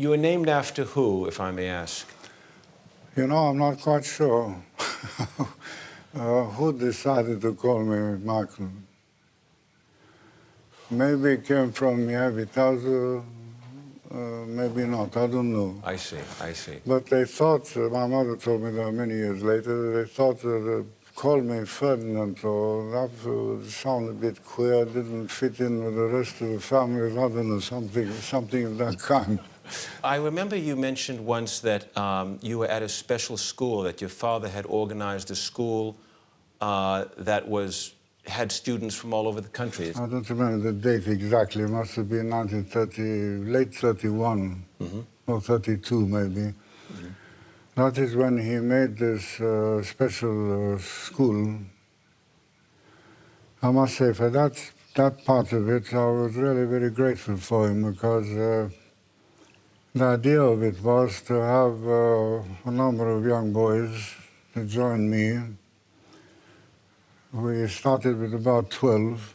You were named after who, if I may ask? You know, I'm not quite sure who decided to call me Michael. Maybe it came from Mihai maybe not, I don't know. I see, I see. But they thought, my mother told me that many years later, they thought that called me Ferdinand, or that would sound a bit queer, didn't fit in with the rest of the family, I don't know, something of that kind. I remember you mentioned once that you were at a special school, that your father had organized a school that had students from all over the country. I don't remember the date exactly. It must have been 1930, late 31, or 32 maybe. That is when he made this special school. I must say, for that part of it, I was really very grateful for him, because the idea of it was to have a number of young boys to join me. We started with about 12,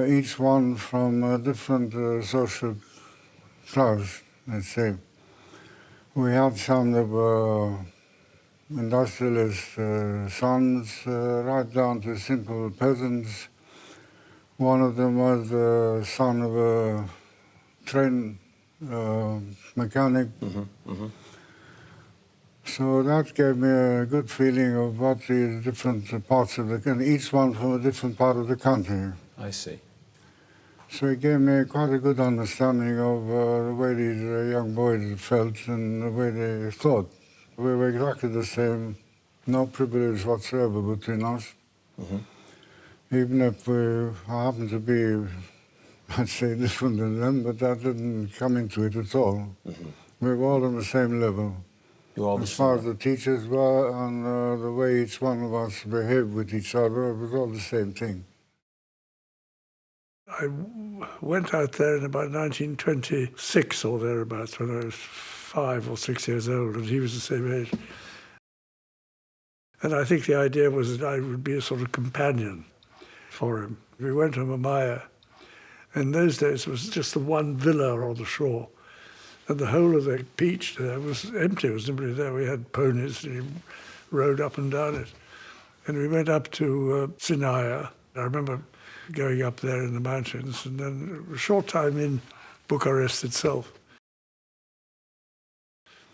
each one from a different social class, let's say. We had some that were industrialist sons, right down to simple peasants. One of them was the son of a train mechanic. So that gave me a good feeling of what these different parts of the country, each one from a different part of the country. I see. So it gave me quite a good understanding of the way these young boys felt and the way they thought. We were exactly the same, no privilege whatsoever between us. Even if I happened to be, I'd say, different than them, but that didn't come into it at all. We were all on the same level. As far as the teachers were and the way each one of us behaved with each other, it was all the same thing. I went out there in about 1926 or thereabouts, when I was 5 or 6 years old, and he was the same age. And I think the idea was that I would be a sort of companion for him. We went to Mihai. In those days, it was just the one villa on the shore. And the whole of the beach there was empty. There was nobody there. We had ponies, and he rode up and down it. And we went up to Sinai. I remember going up there in the mountains, and then a short time in Bucharest itself.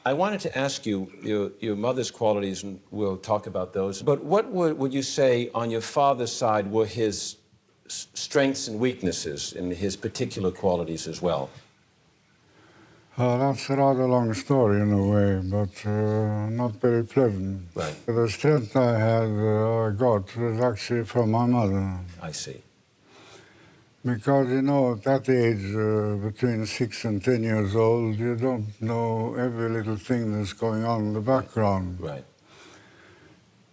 I wanted to ask you, your mother's qualities, and we'll talk about those, but what would you say on your father's side were his strengths and weaknesses and his particular qualities as well? That's a rather long story in a way, but not very pleasant. Right. The strength I got was actually from my mother. I see. Because, you know, at that age, between 6 and 10 years old, you don't know every little thing that's going on in the background. Right.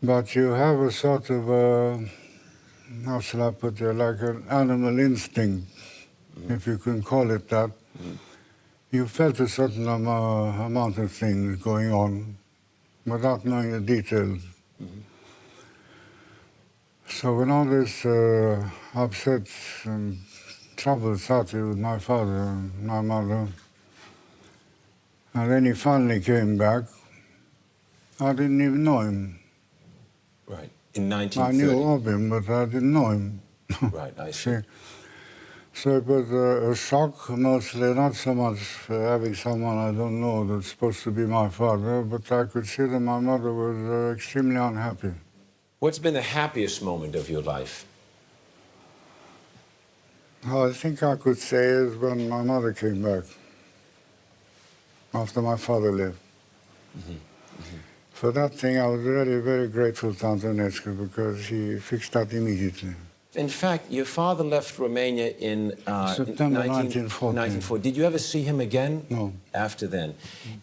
But you have a sort of, how shall I put it, like an animal instinct, if you can call it that. You felt a certain amount of things going on without knowing the details. So when all this upset and trouble started with my father and my mother, and then he finally came back, I didn't even know him. Right. In 1930. I knew of him, but I didn't know him. Right, I see. So it was a shock, mostly, not so much for having someone I don't know that's supposed to be my father, but I could see that my mother was extremely unhappy. What's been the happiest moment of your life? I think I could say is when my mother came back, after my father left. For that thing, I was really very grateful to Antonescu, because he fixed that immediately. In fact, your father left Romania in September 1940. Did you ever see him again? No. After then?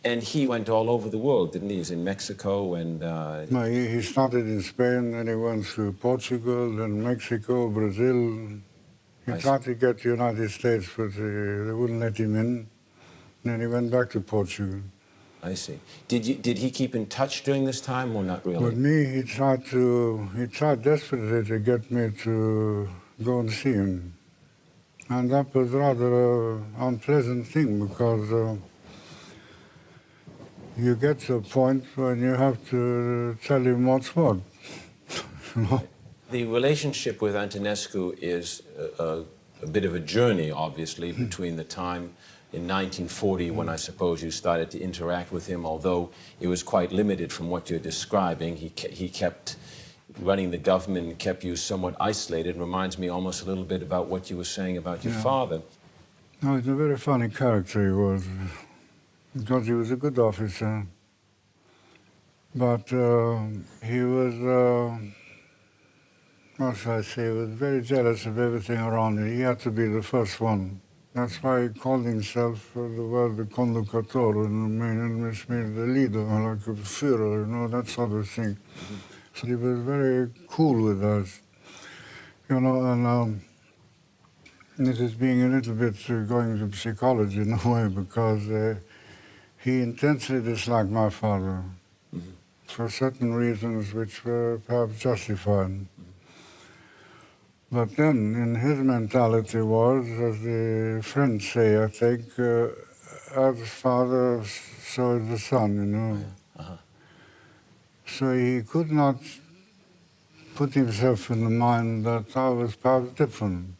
And he went all over the world, didn't he? He was in Mexico and... No, he started in Spain, then he went through Portugal, then Mexico, Brazil. He tried to get to the United States, but they wouldn't let him in. Then he went back to Portugal. I see. Did he keep in touch during this time, or not really? With me, he tried desperately to get me to go and see him. And that was rather an unpleasant thing because you get to a point when you have to tell him what's what. You know? The relationship with Antonescu is a bit of a journey, obviously, between the time in 1940 when I suppose you started to interact with him, although it was quite limited from what you're describing. He kept running the government and kept you somewhat isolated. Reminds me almost a little bit about what you were saying about your father. No, he's a very funny character, he was, because he was a good officer. But he was, how shall I say, he was very jealous of everything around him. He had to be the first one. That's why he called himself the word the conducător in Romanian, which means the leader, like a Führer, you know, that sort of thing. So he was very cool with us, you know, and this is being a little bit going to psychology in a way, because he intensely disliked my father for certain reasons which were perhaps justified. But then, in his mentality was, as the French say, I think, as father, so is the son, you know. So he could not put himself in the mind that I was perhaps different.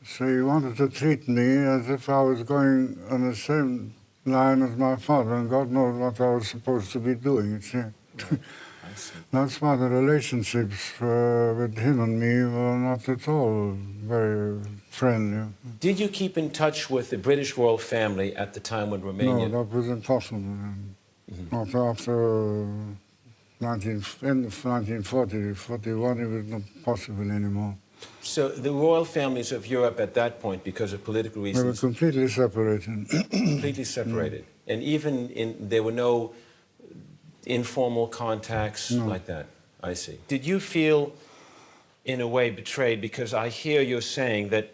So he wanted to treat me as if I was going on the same line as my father, and God knows what I was supposed to be doing, you see. That's why the relationships with him and me were not at all very friendly. Did you keep in touch with the British royal family at the time when Romania... No, that was impossible. Not after end of 1940, 41, it was not possible anymore. So the royal families of Europe at that point, because of political reasons... They were completely separated. Completely separated. And even there were no informal contacts like that. I see. Did you feel, in a way, betrayed? Because I hear you're saying that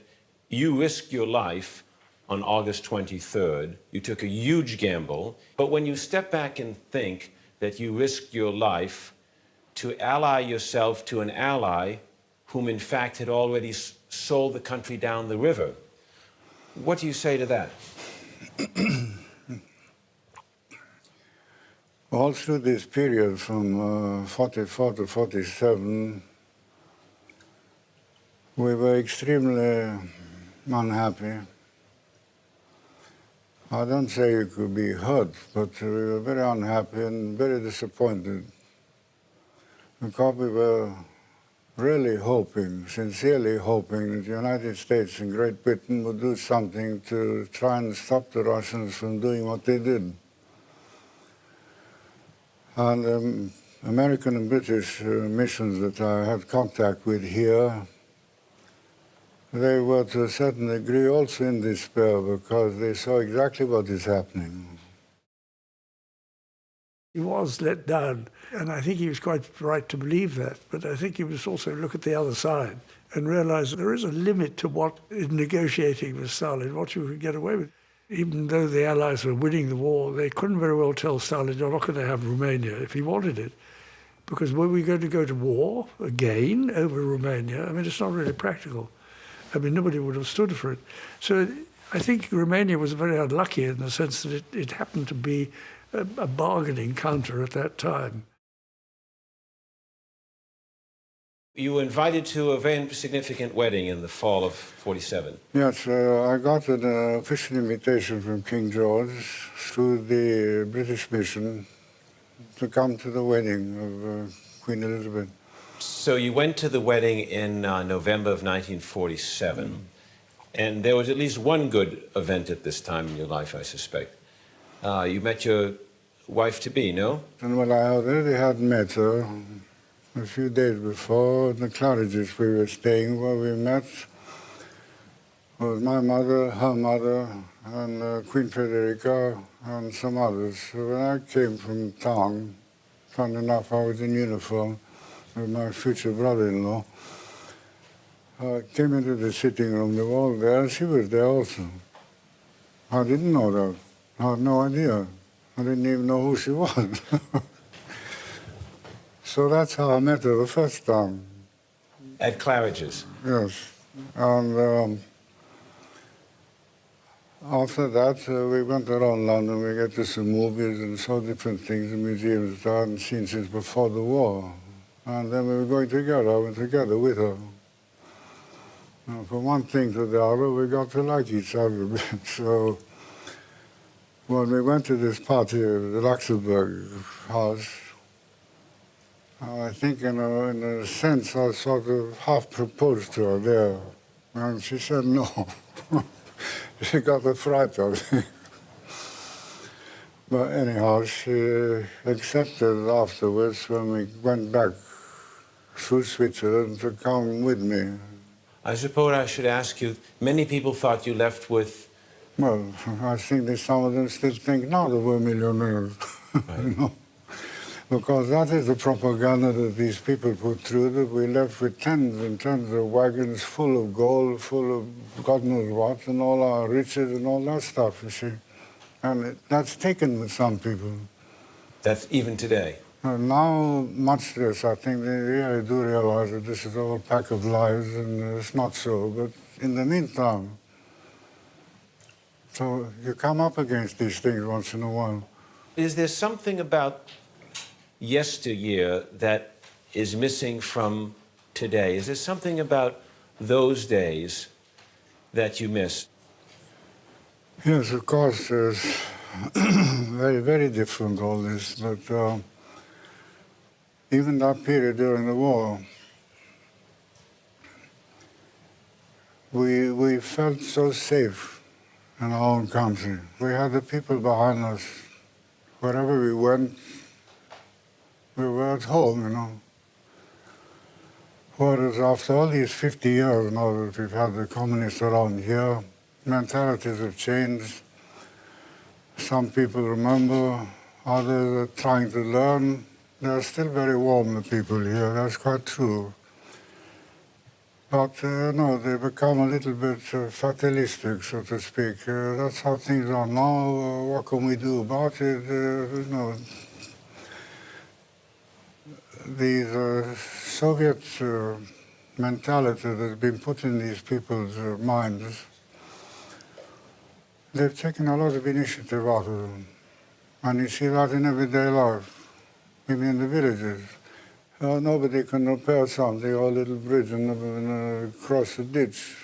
you risked your life on August 23rd. You took a huge gamble. But when you step back and think that you risked your life to ally yourself to an ally whom, in fact, had already sold the country down the river, what do you say to that? All through this period from 44 to 47, we were extremely unhappy. I don't say you could be hurt, but we were very unhappy and very disappointed, because we were really hoping, sincerely hoping, that the United States and Great Britain would do something to try and stop the Russians from doing what they did. And American and British missions that I had contact with here, they were to a certain degree also in despair, because they saw exactly what is happening. He was let down, and I think he was quite right to believe that, but I think he was also look at the other side and realize there is a limit to what, in negotiating with Stalin, what you could get away with. Even though the Allies were winning the war, they couldn't very well tell Stalin, you're not going to have Romania if he wanted it. Because were we going to go to war again over Romania? I mean, it's not really practical. I mean, nobody would have stood for it. So I think Romania was very unlucky in the sense that it happened to be a bargaining counter at that time. You were invited to a very significant wedding in the fall of 47. Yes, I got an official invitation from King George through the British mission to come to the wedding of Queen Elizabeth. So you went to the wedding in November of 1947, and there was at least one good event at this time in your life, I suspect. You met your wife-to-be, no? And well, I already had met her a few days before in the Claridges we were staying, where we met with my mother, her mother, and Queen Frederica, and some others. So when I came from town, funny enough, I was in uniform with my future brother-in-law. I came into the sitting room, they were all there, and she was there also. I didn't know that. I had no idea. I didn't even know who she was. So that's how I met her the first time. At Claridge's? Yes. And after that, we went around London. We got to see movies and saw different things in museums that I hadn't seen since before the war. And then we were going together. I went together with her. And from one thing to the other, we got to like each other a bit. So when we went to this party at the Luxembourg house, I think in a sense I sort of half proposed to her there. And she said no. She got a fright of me. But anyhow, she accepted afterwards when we went back through Switzerland to come with me. I suppose I should ask you, many people thought you left with... Well, I think that some of them still think now that we're millionaires. Right. You know? Because that is the propaganda that these people put through, that we left with tons and tons of wagons full of gold, full of God knows what, and all our riches and all that stuff, you see. And that's taken with some people. That's even today. Now, much less, I think they really do realize that this is all a pack of lies, and it's not so. But in the meantime, so you come up against these things once in a while. Is there something about yesteryear that is missing from today? Is there something about those days that you missed? Yes, of course, it's very, very different, all this. But even that period during the war, we felt so safe in our own country. We had the people behind us. Wherever we went, we were at home, you know. Whereas after all these 50 years now that we've had the communists around here, mentalities have changed. Some people remember, others are trying to learn. They're still very warm, the people here, that's quite true. But, no, they become a little bit fatalistic, so to speak. That's how things are now. What can we do about it? You know, these Soviet mentality that's been put in these people's minds, they've taken a lot of initiative out of them. And you see that in everyday life, even in the villages. Nobody can repair something, or a little bridge and cross a ditch.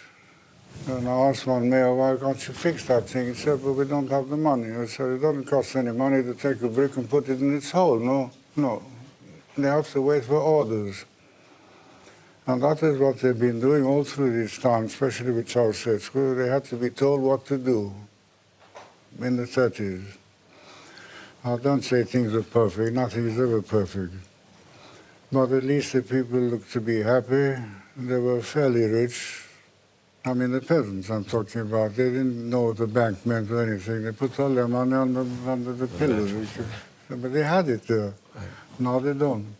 And I asked one mayor, why can't you fix that thing? He said, but we don't have the money. I said, it doesn't cost any money to take a brick and put it in its hole. No. They have to wait for orders. And that is what they've been doing all through this time, especially with Ceausescu. They had to be told what to do in the 30s. I don't say things are perfect. Nothing is ever perfect. But at least the people looked to be happy. They were fairly rich. I mean, the peasants I'm talking about, they didn't know what the bank meant or anything. They put all their money under the pillows. But they had it there. Now they don't.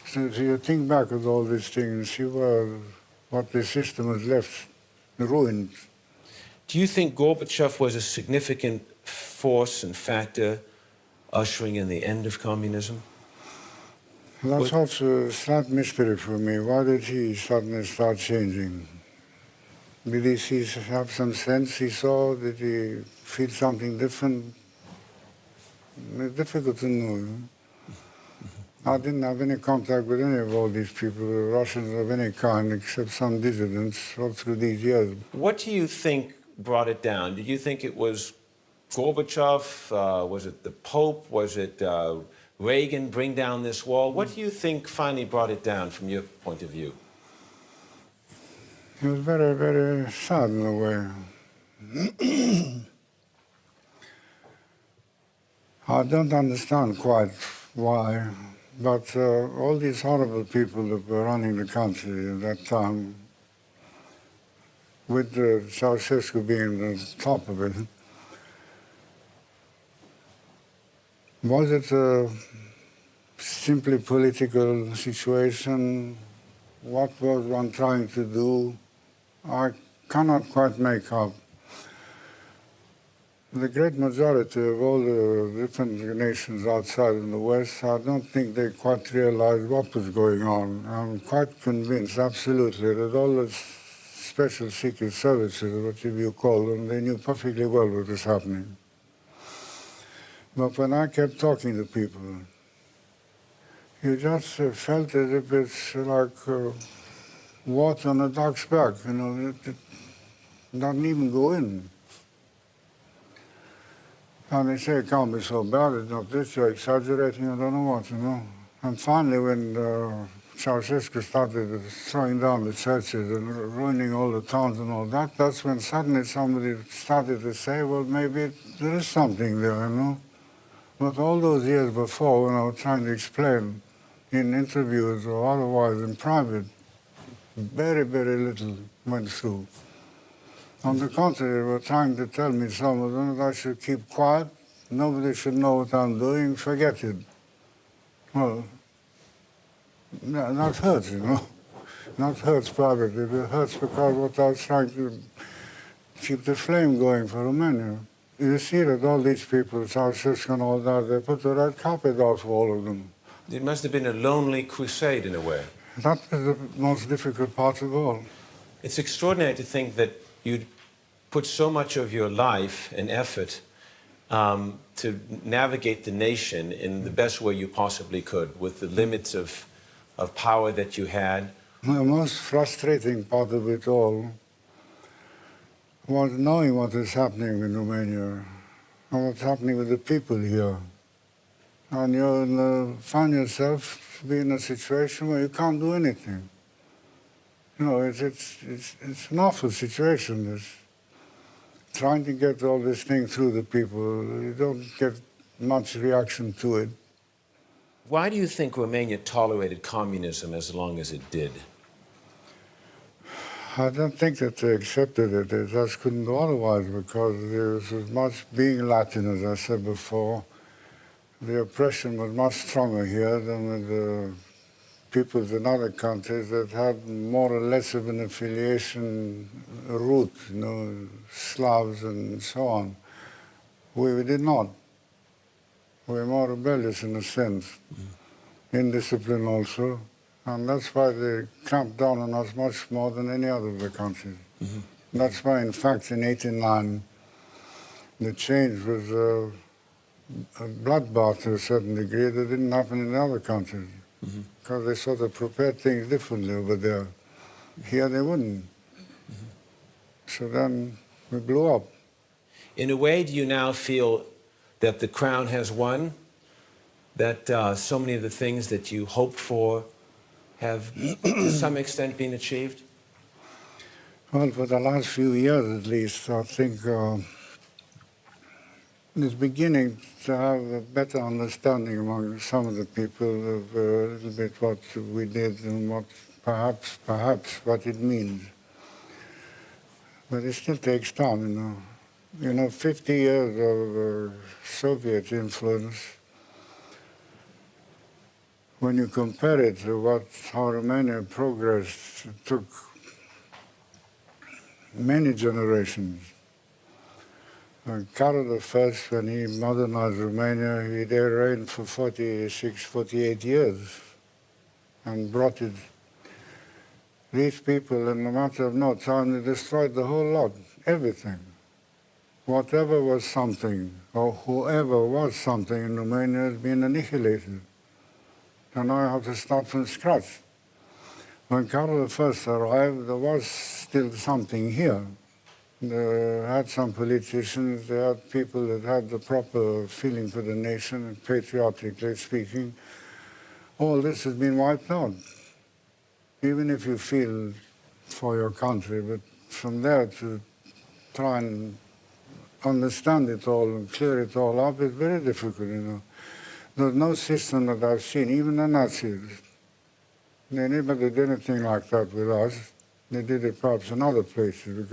So you think back at all these things and see what the system has left ruined. Do you think Gorbachev was a significant force and factor ushering in the end of communism? That's also a slight mystery for me. Why did he suddenly start changing? Did he have some sense he saw? Did he feel something different? It's difficult to know. I didn't have any contact with any of all these people, Russians of any kind, except some dissidents all through these years. What do you think brought it down? Did you think it was Gorbachev? Was it the Pope? Was it Reagan bring down this wall? What do you think finally brought it down from your point of view? It was very, very sad in a way. I don't understand quite why, but all these horrible people that were running the country at that time, with Ceausescu being the top of it, was it a simply political situation? What was one trying to do? I cannot quite make out. The great majority of all the different nations outside in the West, I don't think they quite realized what was going on. I'm quite convinced, absolutely, that all the special secret services, whatever you call them, they knew perfectly well what was happening. But when I kept talking to people, you just felt as if it's like water on a duck's back, you know, it doesn't even go in. And they say it can't be so bad, it's not this, you're exaggerating, I don't know what, you know. And finally, when Ceausescu started throwing down the churches and ruining all the towns and all that, that's when suddenly somebody started to say, well, maybe there is something there, you know. But all those years before, when I was trying to explain in interviews or otherwise in private, very, very little went through. On the contrary, they were trying to tell me, some of them, that I should keep quiet, nobody should know what I'm doing, forget it. Well, that hurts, you know. That hurts privately, it hurts because what I was trying to keep the flame going for Romania. You see that all these people, Ceausescu and all that, they put the red carpet out for all of them. It must have been a lonely crusade in a way. That was the most difficult part of all. It's extraordinary to think that you'd put so much of your life and effort to navigate the nation in the best way you possibly could, with the limits of power that you had. The most frustrating part of it all was knowing what is happening in Romania and what's happening with the people here. And you find yourself to be in a situation where you can't do anything. You know, it's an awful situation. It's trying to get all this thing through the people. You don't get much reaction to it. Why do you think Romania tolerated communism as long as it did? I don't think that they accepted it. They just couldn't do otherwise because there was as much, being Latin, as I said before, the oppression was much stronger here than with the peoples in other countries that had more or less of an affiliation root, you know, Slavs and so on. We did not. We were more rebellious in a sense, indisciplined also, and that's why they clamped down on us much more than any other of the countries. That's why, in fact, in '89, the change was a bloodbath to a certain degree that didn't happen in the other countries, because they sort of prepared things differently over there. Here they wouldn't. So then we blew up. In a way, do you now feel that the crown has won? That so many of the things that you hoped for have, to some extent, been achieved? Well, for the last few years at least, I think it's beginning to have a better understanding among some of the people of a little bit what we did and what perhaps what it means. But it still takes time, you know. You know, 50 years of Soviet influence, when you compare it to how Romania progressed, it took many generations. Carol I, when he modernized Romania, he there reigned for 46, 48 years and brought it. These people, in a matter of no time, they destroyed the whole lot, everything. Whatever was something, or whoever was something in Romania has been annihilated. And now you have to start from scratch. When Carol I arrived, there was still something here. They had some politicians, they had people that had the proper feeling for the nation, patriotically speaking. All this has been wiped out. Even if you feel for your country, but from there to try and understand it all and clear it all up is very difficult, you know. There's no system that I've seen, even the Nazis. They never did anything like that with us. They did it perhaps in other places,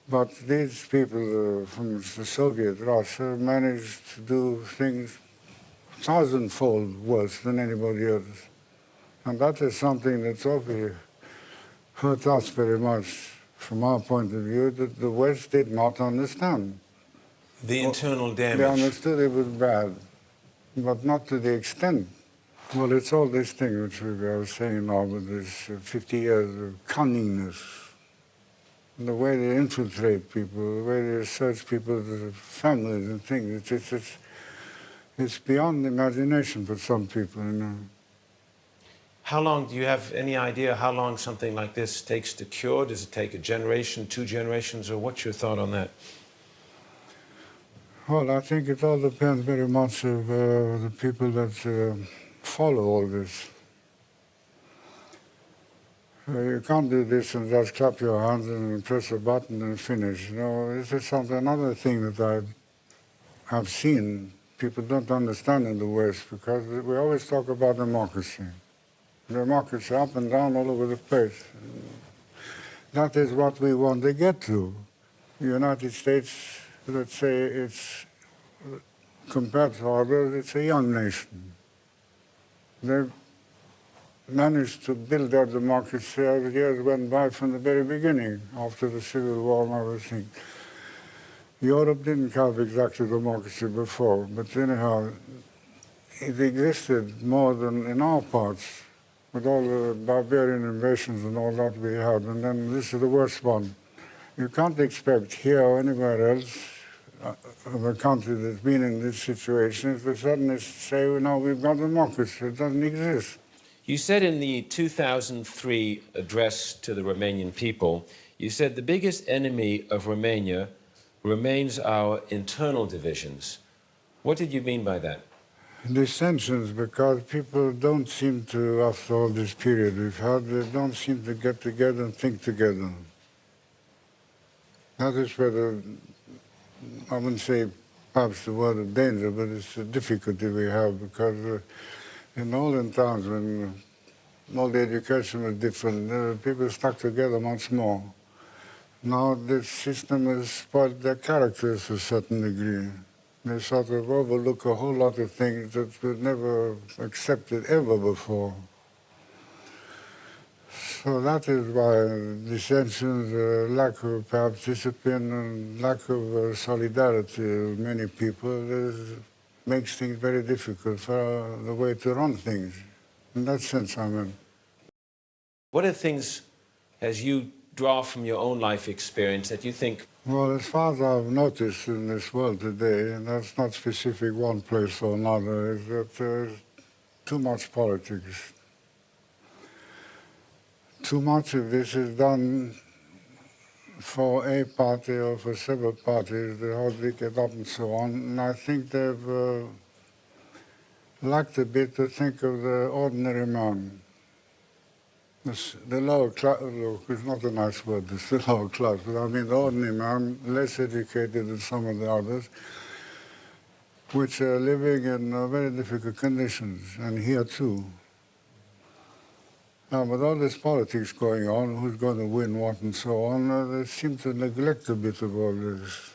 but these people from the Soviet Russia managed to do things thousandfold worse than anybody else. And that is something that's obviously hurt us very much from our point of view, that the West did not understand. The internal damage. They understood it was bad, but not to the extent Well, it's all this thing which we were saying now with this 50 years of cunningness, the way they infiltrate people, the way they search people's families and things. It's beyond imagination for some people, you know. How long, do you have any idea how long something like this takes to cure? Does it take a generation, 2 generations, or what's your thought on that? Well, I think it all depends very much of the people that follow all this. You can't do this and just clap your hands and press a button and finish. You know, this is another thing that I've seen. People don't understand in the West because we always talk about democracy. Democracy up and down all over the place. That is what we want to get to. The United States, let's say, it's, compared to others, it's a young nation. They've managed to build their democracy as years went by from the very beginning, after the Civil War and everything. Europe didn't have exactly democracy before, but anyhow, it existed more than in our parts, with all the barbarian invasions and all that we had, and then this is the worst one. You can't expect here or anywhere else of a country that's been in this situation to suddenly say, well, now we've got democracy. It doesn't exist. You said in the 2003 address to the Romanian people, you said the biggest enemy of Romania remains our internal divisions. What did you mean by that? Dissensions, because people don't seem to, after all this period we've had, they don't seem to get together and think together. That is where I wouldn't say perhaps the word of danger, but it's the difficulty we have, because in olden times when all the education was different, people stuck together much more. Now this system has spoiled their characters to a certain degree. They sort of overlook a whole lot of things that were never accepted ever before. So that is why dissensions, lack of perhaps discipline and lack of solidarity of many people makes things very difficult for the way to run things. In that sense, I mean. What are things, as you draw from your own life experience, that you think? Well, as far as I've noticed in this world today, and that's not specific one place or another, is that there's too much politics. Too much of this is done for a party or for several parties, they hardly get up and so on. And I think they've lacked a bit to think of the ordinary man. The lower class, look, it's not a nice word, it's the lower class, but I mean the ordinary man, less educated than some of the others, which are living in very difficult conditions, and here too. Now, with all this politics going on, who's going to win what and so on, they seem to neglect a bit of all this.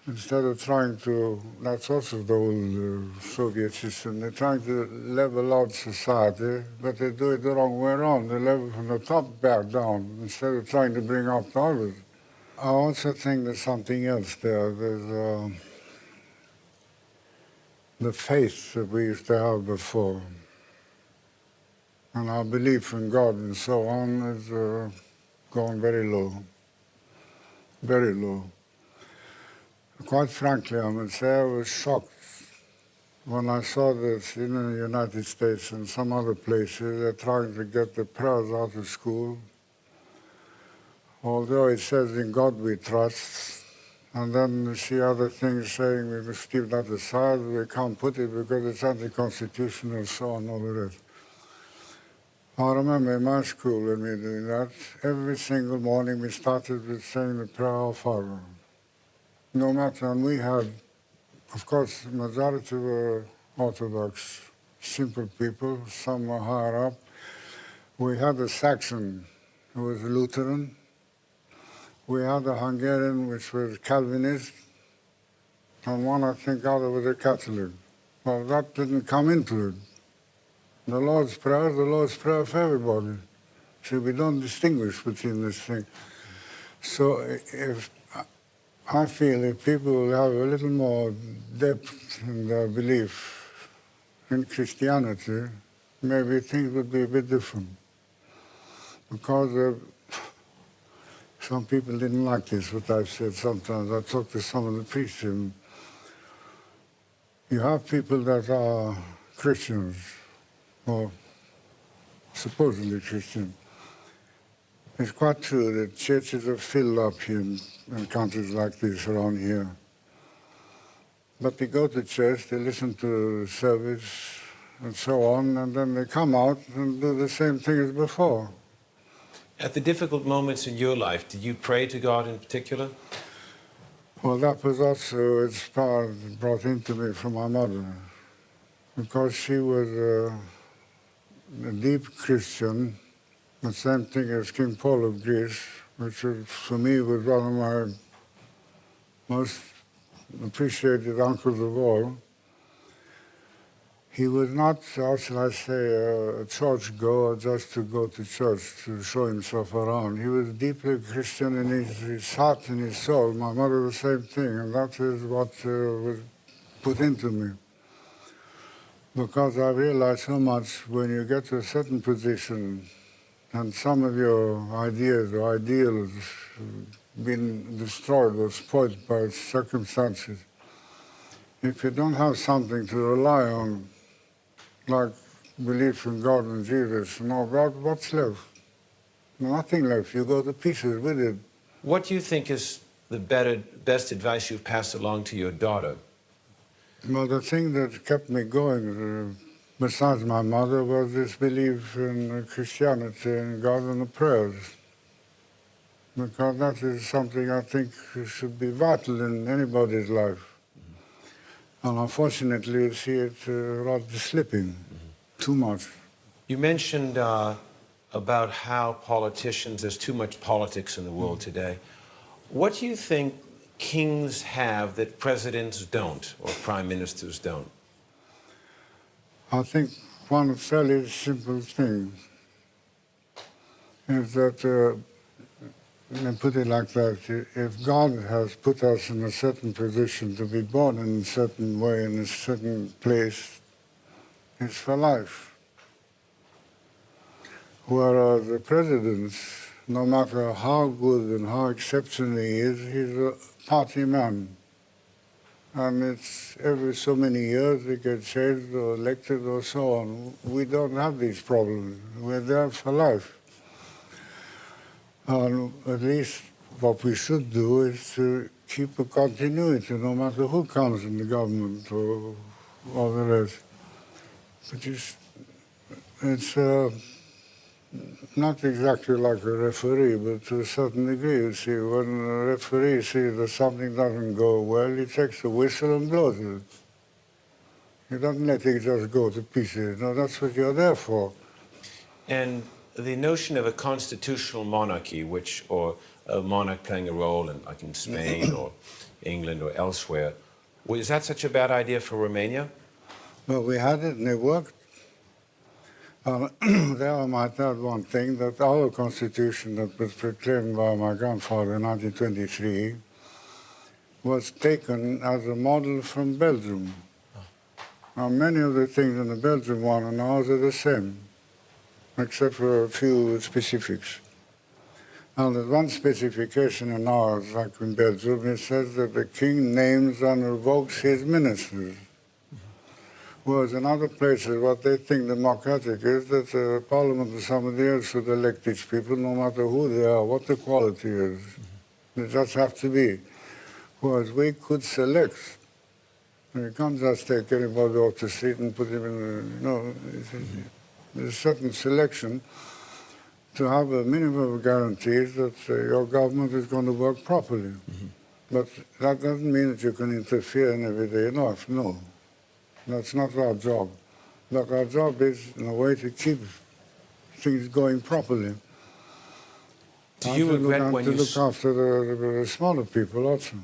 Instead of trying to, that's also the old Soviet system, they're trying to level out society, but they do it the wrong way around. They level from the top back down, instead of trying to bring up the others. I also think there's something else there. There's the faith that we used to have before. And our belief in God and so on is gone very low, very low. Quite frankly, I must say I was shocked when I saw that in the United States and some other places they're trying to get the prayers out of school. Although it says in God we trust, and then you see other things saying we must keep that aside, we can't put it because it's anti-constitutional and so on, all the rest. I remember in my school when we were doing that, every single morning we started with saying the prayer Our Father. No matter, and we had, of course, the majority were Orthodox, simple people, some were higher up. We had a Saxon who was Lutheran. We had a Hungarian which was Calvinist, and one, I think, other was a Catholic. Well, that didn't come into it. The Lord's Prayer is the Lord's Prayer for everybody. See, we don't distinguish between this thing. So I feel if people will have a little more depth in their belief in Christianity, maybe things would be a bit different. Because some people didn't like this, what I've said sometimes. I talked to some of the priests, and you have people that are Christians, or supposedly Christian. It's quite true that churches are filled up here in countries like this around here. But they go to church, they listen to the service and so on, and then they come out and do the same thing as before. At the difficult moments in your life, did you pray to God in particular? Well, that was also inspired, brought into me from my mother, because she was a deep Christian, the same thing as King Paul of Greece, which was, for me was one of my most appreciated uncles of all. He was not, how shall I say, a church-goer just to go to church, to show himself around. He was deeply Christian in his heart and his soul. My mother, the same thing, and that is what was put into me. Because I realized so much when you get to a certain position and some of your ideas or ideals been destroyed or spoiled by circumstances, if you don't have something to rely on, like belief in God and Jesus, no, God, what's left? Nothing left. You go to pieces with it. What do you think is the best advice you've passed along to your daughter? Well, the thing that kept me going, besides my mother, was this belief in Christianity and God and the prayers. Because that is something I think should be vital in anybody's life. And unfortunately, you see it rather slipping too much. You mentioned about how politicians, there's too much politics in the world today. What do you think kings have that presidents don't, or prime ministers don't? I think one fairly simple thing is that, let me put it like that, if God has put us in a certain position to be born in a certain way, in a certain place, it's for life. Whereas the president, no matter how good and how exceptional he is, he's a party man. And it's every so many years he gets changed or elected or so on. We don't have these problems. We're there for life. And at least what we should do is to keep a continuity, no matter who comes in the government or the rest. But it's not exactly like a referee, but to a certain degree, you see. When a referee sees that something doesn't go well, he takes a whistle and blows it. He doesn't let it just go to pieces. No, that's what you're there for. And the notion of a constitutional monarchy, or a monarch playing a role like in Spain or England or elsewhere, is that such a bad idea for Romania? Well, we had it and it worked. There I might add one thing, that our constitution that was proclaimed by my grandfather in 1923 was taken as a model from Belgium. Now, many of the things in the Belgian one and ours are the same, except for a few specifics. Now, there's one specification in ours, like in Belgium, it says that the king names and revokes his ministers. Whereas in other places, what they think democratic is that the parliament or somebody else should elect these people, no matter who they are, what the quality is. They just have to be. Whereas we could select. You can't just take anybody off the street and put him in there's a certain selection to have a minimum of guarantees that your government is going to work properly. But that doesn't mean that you can interfere in everyday life, no. That's not our job. But our job is, in a way, to keep things going properly. Do you regret when you... to look after the smaller people also.